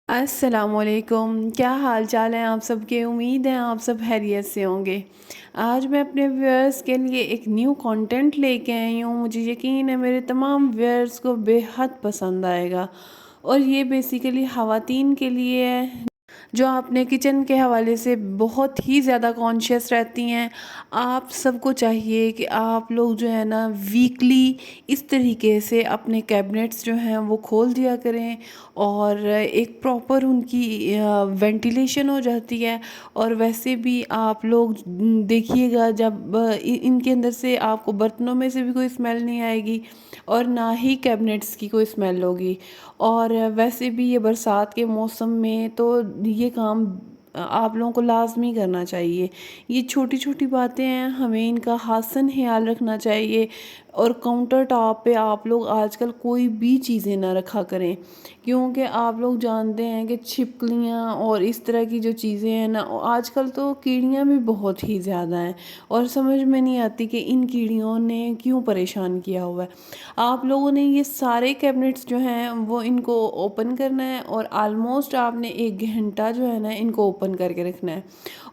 अस्सलामुअलैकुम, क्या हाल चाल है आप सबके। उम्मीद है आप सब खैरियत से होंगे। आज मैं अपने व्यूअर्स के लिए एक न्यू कंटेंट लेके आई हूँ। मुझे यकीन है मेरे तमाम व्यूअर्स को बेहद पसंद आएगा। और ये बेसिकली ख़वातीन के लिए है जो अपने किचन के हवाले से बहुत ही ज़्यादा कॉन्शियस रहती हैं। आप सबको चाहिए कि आप लोग जो है ना वीकली इस तरीके से अपने कैबिनेट्स जो हैं वो खोल दिया करें और एक प्रॉपर उनकी वेंटिलेशन हो जाती है। और वैसे भी आप लोग देखिएगा जब इनके अंदर से आपको बर्तनों में से भी कोई स्मेल नहीं आएगी और ना ही कैबिनेट्स की कोई स्मेल होगी। और वैसे भी ये बरसात के मौसम में तो ये काम आप लोगों को लाज़मी करना चाहिए। ये छोटी छोटी बातें हैं, हमें इनका खासन ख्याल रखना चाहिए। और काउंटर टॉप पे आप लोग आजकल कोई भी चीज़ें ना रखा करें, क्योंकि आप लोग जानते हैं कि छिपकलियाँ और इस तरह की जो चीज़ें हैं ना, आजकल तो कीड़ियाँ भी बहुत ही ज़्यादा हैं। और समझ में नहीं आती कि इन कीड़ियों ने क्यों परेशान किया हुआ है। आप लोगों ने ये सारे कैबिनेट्स जो हैं वो इनको ओपन करना है और आलमोस्ट आपने 1 घंटा जो है ना इनको ओपन करके रखना है।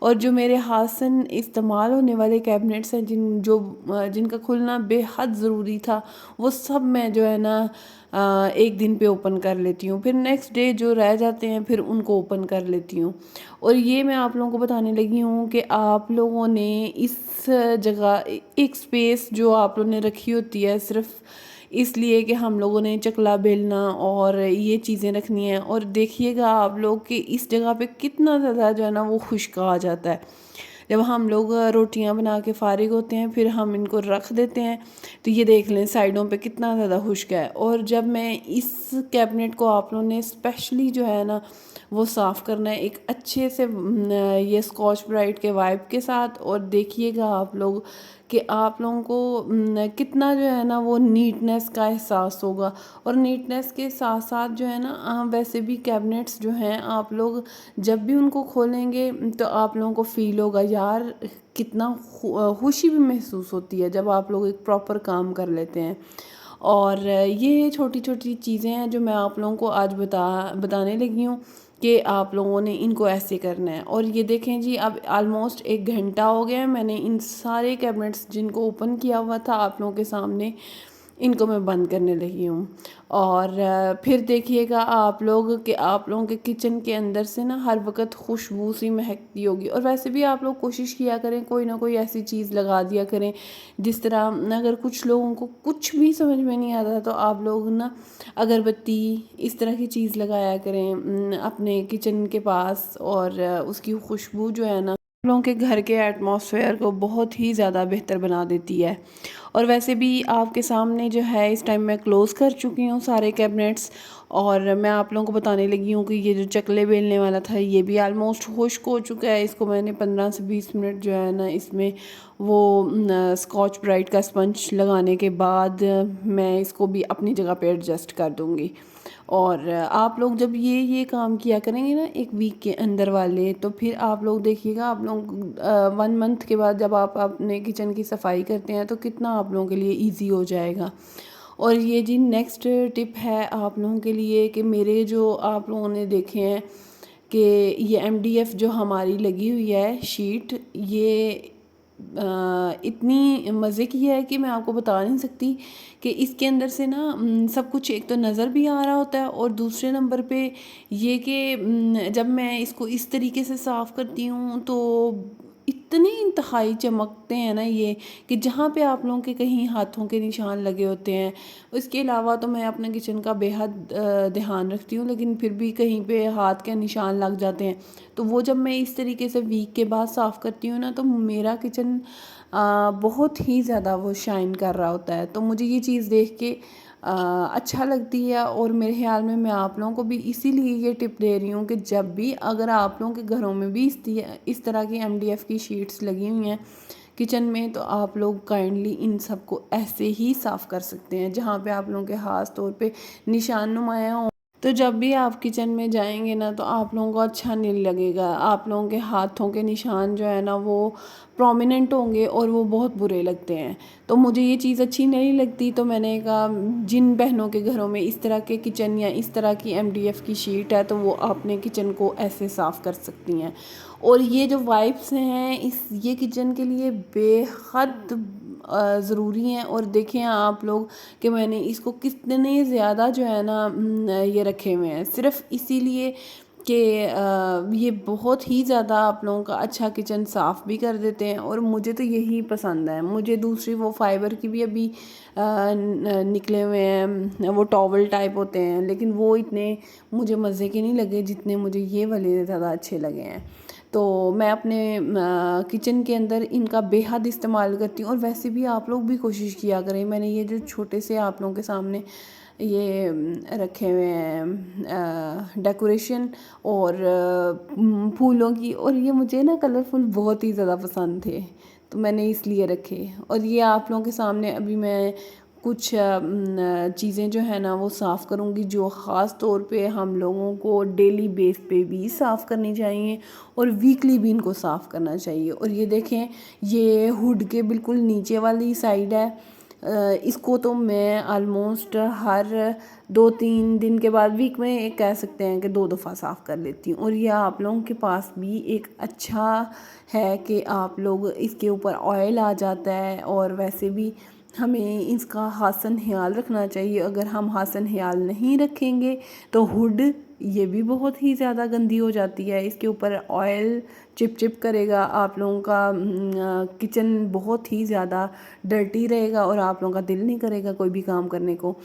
और जो मेरे हाथ से इस्तेमाल होने वाले कैबिनेट्स हैं जिनका खुलना बेहद ज़रूरी था, वो सब मैं जो है ना एक दिन पे ओपन कर लेती हूँ। फिर नेक्स्ट डे जो रह जाते हैं फिर उनको ओपन कर लेती हूँ। और ये मैं आप लोगों को बताने लगी हूँ कि आप लोगों ने इस जगह एक स्पेस जो आप लोगों ने रखी होती है सिर्फ इसलिए कि हम लोगों ने चकला बेलना और ये चीज़ें रखनी है। और देखिएगा आप लोग कि इस जगह पे कितना ज़्यादा जो है ना वो खुश्क आ जाता है। जब हम लोग रोटियां बना के फ़ारिग होते हैं फिर हम इनको रख देते हैं, तो ये देख लें साइडों पे कितना ज़्यादा खुश्क है। और जब मैं इस कैबिनेट को आप लोगों ने स्पेशली जो है ना वो साफ़ करना है एक अच्छे से ये स्कॉच ब्राइट के वाइप के साथ। और देखिएगा आप लोग कि आप लोगों को कितना जो है ना वो नीटनेस का एहसास होगा। और नीटनेस के साथ साथ जो है ना वैसे भी कैबिनेट्स जो हैं आप लोग जब भी उनको खोलेंगे तो आप लोगों को फ़ील होगा यार कितना खुशी भी महसूस होती है जब आप लोग एक प्रॉपर काम कर लेते हैं। और ये छोटी छोटी चीज़ें हैं जो मैं आप लोगों को आज बताने लगी हूँ कि आप लोगों ने इनको ऐसे करना है। और ये देखें जी अब आलमोस्ट 1 घंटा हो गया है मैंने इन सारे कैबिनेट्स जिनको ओपन किया हुआ था आप लोगों के सामने इनको मैं बंद करने लगी हूँ। और फिर देखिएगा आप लोग कि आप लोगों के किचन के अंदर से ना हर वक्त खुशबू सी महकती होगी। और वैसे भी आप लोग कोशिश किया करें कोई ना कोई ऐसी चीज़ लगा दिया करें जिस तरह अगर कुछ लोगों को कुछ भी समझ में नहीं आता तो आप लोग ना अगरबत्ती इस तरह की चीज़ लगाया करें अपने किचन के पास। और उसकी खुशबू जो है ना आप लोगों के घर के एटमॉस्फेयर को बहुत ही ज़्यादा बेहतर बना देती है। और वैसे भी आपके सामने जो है इस टाइम मैं क्लोज़ कर चुकी हूँ सारे कैबिनेट्स। और मैं आप लोगों को बताने लगी हूँ कि ये जो चकले बेलने वाला था ये भी आलमोस्ट खुश्क हो चुका है। इसको मैंने 15 से 20 मिनट जो है ना इसमें वो स्कॉच ब्राइट का स्पंज लगाने के बाद मैं इसको भी अपनी जगह पे एडजस्ट कर दूँगी। और आप लोग जब ये काम किया करेंगे ना एक वीक के अंदर वाले, तो फिर आप लोग देखिएगा आप लोग 1 मंथ के बाद जब आप अपने किचन की सफाई करते हैं तो कितना आप लोगों के लिए इजी हो जाएगा। और ये जी नेक्स्ट टिप है आप लोगों के लिए कि मेरे जो आप लोगों ने देखे हैं कि ये MDF जो हमारी लगी हुई है शीट, ये इतनी मज़े की है कि मैं आपको बता नहीं सकती। कि इसके अंदर से ना सब कुछ एक तो नज़र भी आ रहा होता है और दूसरे नंबर पे ये कि जब मैं इसको इस तरीके से साफ़ करती हूँ तो इतने इंतहाई चमकते हैं ना ये कि जहाँ पे आप लोगों के कहीं हाथों के निशान लगे होते हैं। इसके अलावा तो मैं अपने किचन का बेहद ध्यान रखती हूँ, लेकिन फिर भी कहीं पे हाथ के निशान लग जाते हैं। तो वो जब मैं इस तरीके से वीक के बाद साफ़ करती हूँ ना तो मेरा किचन बहुत ही ज़्यादा वो शाइन कर रहा होता है। तो मुझे ये चीज़ देख के अच्छा लगती है। और मेरे ख्याल में मैं आप लोगों को भी इसीलिए ये टिप दे रही हूँ कि जब भी अगर आप लोगों के घरों में भी इस तरह की MDF की शीट्स लगी हुई हैं किचन में, तो आप लोग काइंडली इन सब को ऐसे ही साफ़ कर सकते हैं जहाँ पे आप लोगों के खास तौर पे निशान नुमाया हो तो जब भी आप किचन में जाएंगे ना तो आप लोगों को अच्छा नहीं लगेगा, आप लोगों के हाथों के निशान जो है ना वो प्रोमिनेंट होंगे और वो बहुत बुरे लगते हैं। तो मुझे ये चीज़ अच्छी नहीं लगती, तो मैंने कहा जिन बहनों के घरों में इस तरह के किचन या इस तरह की MDF की शीट है तो वो अपने किचन को ऐसे साफ़ कर सकती हैं। और ये जो वाइप्स हैं ये किचन के लिए बेहद ज़रूरी हैं। और देखें आप लोग कि मैंने इसको कितने ज़्यादा जो है ना ये रखे हुए हैं, सिर्फ इसीलिए कि ये बहुत ही ज़्यादा आप लोगों का अच्छा किचन साफ़ भी कर देते हैं। और मुझे तो यही पसंद है। मुझे दूसरी वो फाइबर की भी अभी निकले हुए हैं, वो टॉवल टाइप होते हैं, लेकिन वो इतने मुझे मज़े के नहीं लगे जितने मुझे ये वाले ज़्यादा अच्छे लगे हैं। तो मैं अपने किचन के अंदर इनका बेहद इस्तेमाल करती हूँ। और वैसे भी आप लोग भी कोशिश किया करें। मैंने ये जो छोटे से आप लोगों के सामने ये रखे हुए हैं डेकोरेशन और फूलों की, और ये मुझे ना कलरफुल बहुत ही ज़्यादा पसंद थे तो मैंने इसलिए रखे। और ये आप लोगों के सामने अभी मैं कुछ चीज़ें जो है ना वो साफ़ करूँगी, जो ख़ास तौर पे हम लोगों को डेली बेस पे भी साफ़ करनी चाहिए और वीकली भी इनको साफ़ करना चाहिए। और ये देखें, ये हुड के बिल्कुल नीचे वाली साइड है, इसको तो मैं आलमोस्ट हर 2-3 दिन के बाद, वीक में एक कह सकते हैं कि 2 दफ़ा साफ़ कर लेती हूँ। और यह आप लोगों के पास भी एक अच्छा है कि आप लोग इसके ऊपर ऑयल आ जाता है। और वैसे भी हमें इसका हासन ख्याल रखना चाहिए। अगर हम हासन ख्याल नहीं रखेंगे तो हुड ये भी बहुत ही ज़्यादा गंदी हो जाती है, इसके ऊपर ऑयल चिप चिप करेगा, आप लोगों का किचन बहुत ही ज़्यादा डर्टी रहेगा और आप लोगों का दिल नहीं करेगा कोई भी काम करने को।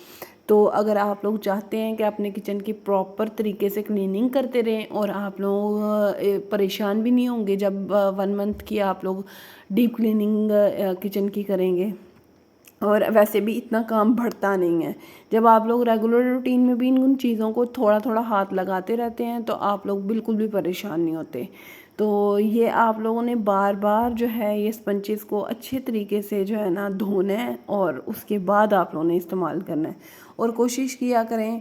तो अगर आप लोग चाहते हैं कि अपने किचन की प्रॉपर तरीके से क्लीनिंग करते रहें और आप लोग परेशान भी नहीं होंगे जब 1 मंथ की आप लोग डीप क्लीनिंग किचन की करेंगे। और वैसे भी इतना काम बढ़ता नहीं है, जब आप लोग रेगुलर रूटीन में भी इन चीज़ों को थोड़ा थोड़ा हाथ लगाते रहते हैं तो आप लोग बिल्कुल भी परेशान नहीं होते। तो ये आप लोगों ने बार बार जो है ये स्पंचेस को अच्छे तरीके से जो है ना धोना है और उसके बाद आप लोगों ने इस्तेमाल करना है। और कोशिश किया करें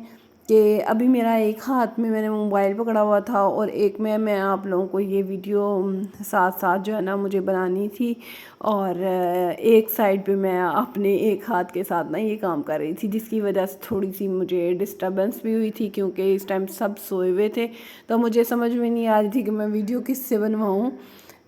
कि अभी मेरा एक हाथ में मैंने मोबाइल पकड़ा हुआ था और एक में मैं आप लोगों को ये वीडियो साथ साथ जो है ना मुझे बनानी थी, और एक साइड पे मैं अपने एक हाथ के साथ ना ये काम कर रही थी, जिसकी वजह से थोड़ी सी मुझे डिस्टर्बेंस भी हुई थी क्योंकि इस टाइम सब सोए हुए थे। तो मुझे समझ में नहीं आ रही थी कि मैं वीडियो किससे बनवाऊँ,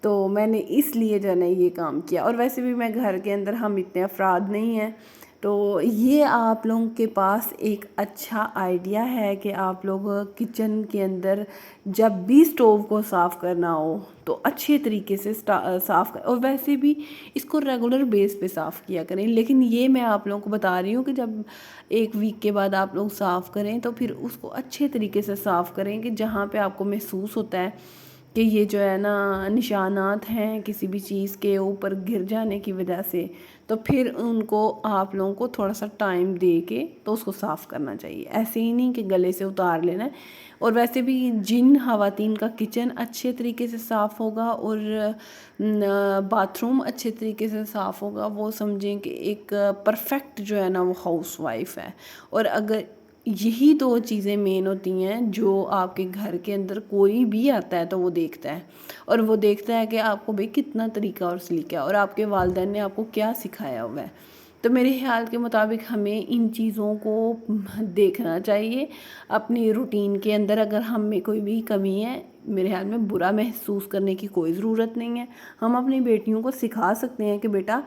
तो मैंने इसलिए जो है ना ये काम किया। और वैसे भी मैं घर के अंदर हम इतने अफराद नहीं हैं, तो ये आप लोगों के पास एक अच्छा आइडिया है कि आप लोग किचन के अंदर जब भी स्टोव को साफ़ करना हो तो अच्छे तरीके से साफ़ कर, और वैसे भी इसको रेगुलर बेस पे साफ़ किया करें। लेकिन ये मैं आप लोगों को बता रही हूँ कि जब 1 वीक के बाद आप लोग साफ़ करें तो फिर उसको अच्छे तरीके से साफ़ करें कि जहाँ पे आपको महसूस होता है कि ये जो है ना निशानात हैं किसी भी चीज़ के ऊपर गिर जाने की वजह से, तो फिर उनको आप लोगों को थोड़ा सा टाइम दे के तो उसको साफ़ करना चाहिए, ऐसे ही नहीं कि गले से उतार लेना है। और वैसे भी जिन ख़वातीन का किचन अच्छे तरीके से साफ़ होगा और बाथरूम अच्छे तरीके से साफ़ होगा वो समझें कि एक परफेक्ट जो है ना वो हाउस वाइफ है। और अगर यही 2 चीज़ें मेन होती हैं जो आपके घर के अंदर कोई भी आता है तो वो देखता है, और वो देखता है कि आपको भाई कितना तरीका और सलीका है और आपके वालिदैन ने आपको क्या सिखाया हुआ है। तो मेरे ख्याल के मुताबिक हमें इन चीज़ों को देखना चाहिए अपनी रूटीन के अंदर। अगर हम में कोई भी कमी है, मेरे ख्याल में बुरा महसूस करने की कोई ज़रूरत नहीं है। हम अपनी बेटियों को सिखा सकते हैं कि बेटा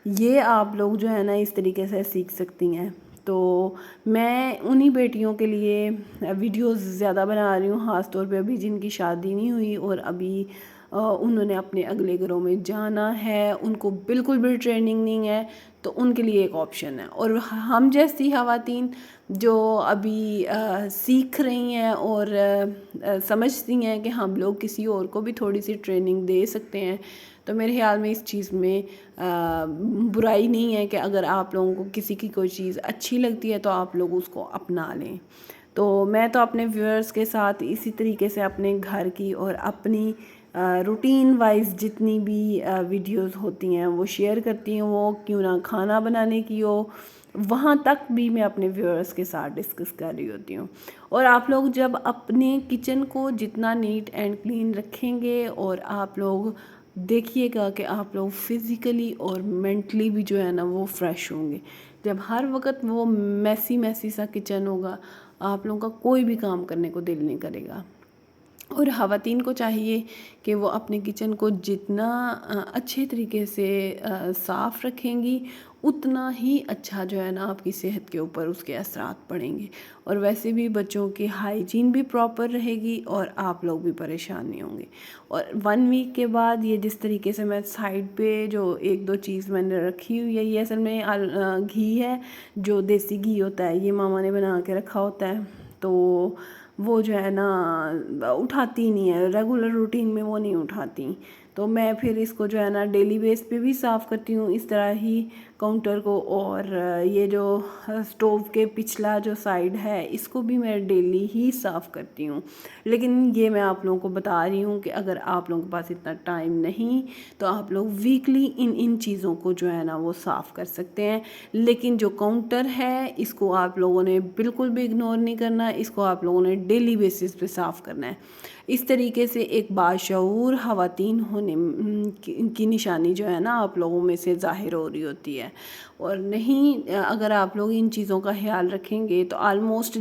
ये आप लोग जो है ना इस तरीके से सीख सकती हैं। तो मैं उन्हीं बेटियों के लिए वीडियोस ज़्यादा बना रही हूँ, ख़ास तौर पे अभी जिनकी शादी नहीं हुई और अभी उन्होंने अपने अगले घरों में जाना है, उनको बिल्कुल भी ट्रेनिंग नहीं है, तो उनके लिए एक ऑप्शन है। और हम जैसी ख़वातीन जो अभी सीख रही हैं और समझती हैं कि हम लोग किसी और को भी थोड़ी सी ट्रेनिंग दे सकते हैं, तो मेरे ख्याल में इस चीज़ में बुराई नहीं है कि अगर आप लोगों को किसी की कोई चीज़ अच्छी लगती है तो आप लोग उसको अपना लें। तो मैं तो अपने व्यूअर्स के साथ इसी तरीके से अपने घर की और अपनी रूटीन वाइज जितनी भी वीडियोस होती हैं वो शेयर करती हूँ, वो क्यों ना खाना बनाने की हो, वहाँ तक भी मैं अपने व्यूअर्स के साथ डिस्कस कर रही होती हूँ। और आप लोग जब अपने किचन को जितना नीट एंड क्लीन रखेंगे और आप लोग देखिएगा कि आप लोग फिज़िकली और मेंटली भी जो है ना वो फ्रेश होंगे। जब हर वक्त वो मैसी मैसी सा किचन होगा, आप लोगों का कोई भी काम करने को दिल नहीं करेगा। और ख़वातीन को चाहिए कि वो अपने किचन को जितना अच्छे तरीके से साफ़ रखेंगी, उतना ही अच्छा जो है ना आपकी सेहत के ऊपर उसके असरात पड़ेंगे। और वैसे भी बच्चों की हाइजीन भी प्रॉपर रहेगी और आप लोग भी परेशान नहीं होंगे। और 1 वीक के बाद ये जिस तरीके से मैं साइड पे जो 1-2 चीज़ मैंने रखी हुई है, ये असल में घी है, जो देसी घी होता है, ये मामा ने बना के रखा होता है। तो वो जो है ना उठाती नहीं है, रेगुलर रूटीन में वो नहीं उठाती। तो मैं फिर इसको जो है ना डेली बेस पे भी साफ़ करती हूँ इस तरह ही काउंटर को। और ये जो स्टोव के पिछला जो साइड है, इसको भी मैं डेली ही साफ़ करती हूँ। लेकिन ये मैं आप लोगों को बता रही हूँ कि अगर आप लोगों के पास इतना टाइम नहीं, तो आप लोग वीकली इन चीज़ों को जो है ना वो साफ़ कर सकते हैं। लेकिन जो काउंटर है, इसको आप लोगों ने बिल्कुल भी इग्नोर नहीं करना है, इसको आप लोगों ने डेली बेसिस पे साफ़ करना है। इस तरीके से एक बाशऊर ख़वातीन होने की निशानी जो है ना आप लोगों में से ज़ाहिर हो रही होती है। और नहीं, अगर आप लोग इन चीज़ों का ख्याल रखेंगे तो आलमोस्ट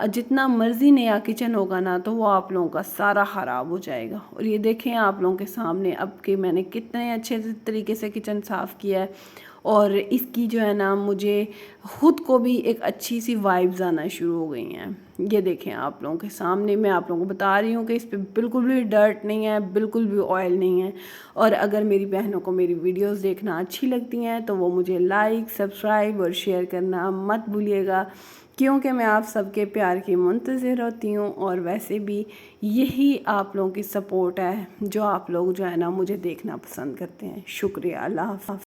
जितना मर्ज़ी नया किचन होगा ना, तो वो आप लोगों का सारा ख़राब हो जाएगा। और ये देखें आप लोगों के सामने अब कि मैंने कितने अच्छे तरीके से किचन साफ़ किया है। और इसकी जो है ना मुझे ख़ुद को भी एक अच्छी सी वाइब्स आना शुरू हो गई हैं। ये देखें आप लोगों के सामने मैं आप लोगों को बता रही हूँ कि इस पे बिल्कुल भी डर्ट नहीं है, बिल्कुल भी ऑयल नहीं है। और अगर मेरी बहनों को मेरी वीडियोस देखना अच्छी लगती हैं तो वो मुझे लाइक, सब्सक्राइब और शेयर करना मत भूलिएगा, क्योंकि मैं आप सबके प्यार की मुंतज़िर होती हूँ। और वैसे भी यही आप लोगों की सपोर्ट है जो आप लोग जो है ना मुझे देखना पसंद करते हैं। शुक्रिया। अल्लाह हाफ़िज़।